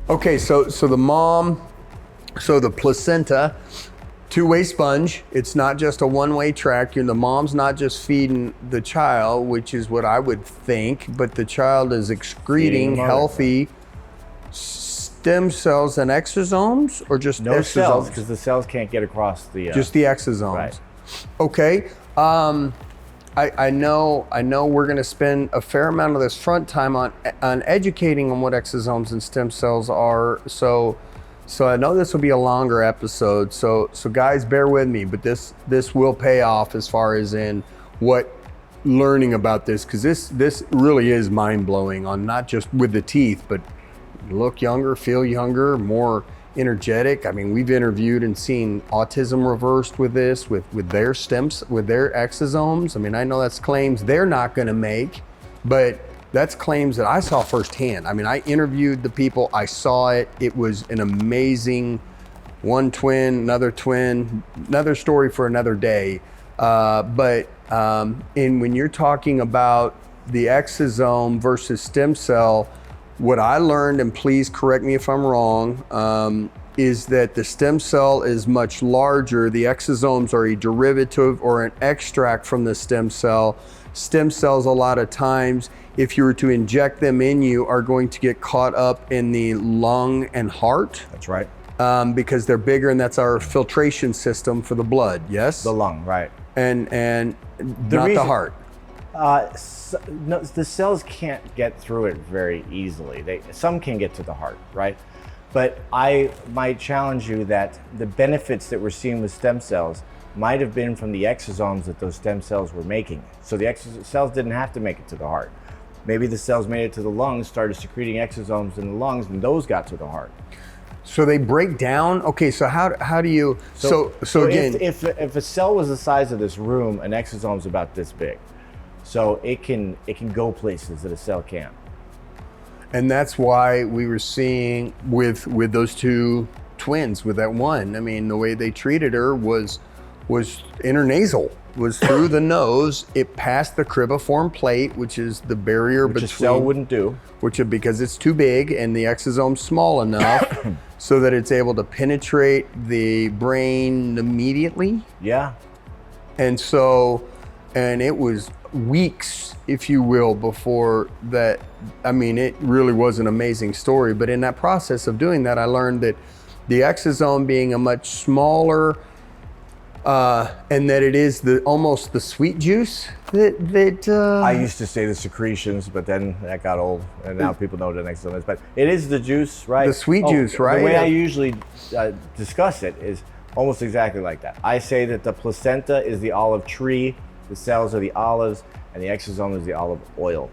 Okay, so the placenta, two-way sponge. It's not just a one-way track. The mom's not just feeding the child, which is what I would think, but the child is excreting healthy stem cells and exosomes, or just no exosomes? cells, because the cells can't get across the. Just the exosomes. Right. Okay. I know we're going to spend a fair amount of this front time on educating on what exosomes and stem cells are. So I know this will be a longer episode. So guys, bear with me, but this will pay off as far as in what learning about this, because this really is mind blowing on not just with the teeth, but look younger, feel younger, more energetic. I mean, we've interviewed and seen autism reversed with this, with their stems, with their exosomes. I mean, I know that's claims they're not going to make, but that's claims that I saw firsthand. I mean, I interviewed the people, I saw it. It was an amazing one twin, another story for another day. But when you're talking about the exosome versus stem cell, what I learned, and please correct me if I'm wrong, is that the stem cell is much larger. The exosomes are a derivative or an extract from the stem cell. Stem cells, a lot of times, if you were to inject them in you, are going to get caught up in the lung and heart. That's right. Because they're bigger, and that's our filtration system for the blood, yes? The lung, right. And not the heart. No, the cells can't get through it very easily. Some can get to the heart, right? But I might challenge you that the benefits that we're seeing with stem cells might have been from the exosomes that those stem cells were making. So the cells didn't have to make it to the heart. Maybe the cells made it to the lungs, started secreting exosomes in the lungs, and those got to the heart. So they break down. Okay, so how do you? So again, if a cell was the size of this room, an exosome is about this big. So it can go places that a cell can't. And that's why we were seeing with those two twins, with that one, I mean, the way they treated her was intranasal, was through the nose. It passed the cribriform plate, which is the barrier between. Which a cell wouldn't do. Because it's too big and the exosome's small enough so that it's able to penetrate the brain immediately. Yeah. And it was weeks, if you will, before that. I mean, it really was an amazing story. But in that process of doing that, I learned that the exosome being a much smaller, and that it is almost the sweet juice that I used to say the secretions, but then that got old, and now people know what an exosome is. But it is the juice, right? The sweet juice, right? The way I usually discuss it is almost exactly like that. I say that the placenta is the olive tree, the cells are the olives, and the exosome is the olive oil.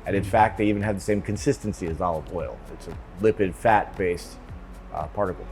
And in fact, they even have the same consistency as olive oil. It's a lipid, fat-based particle.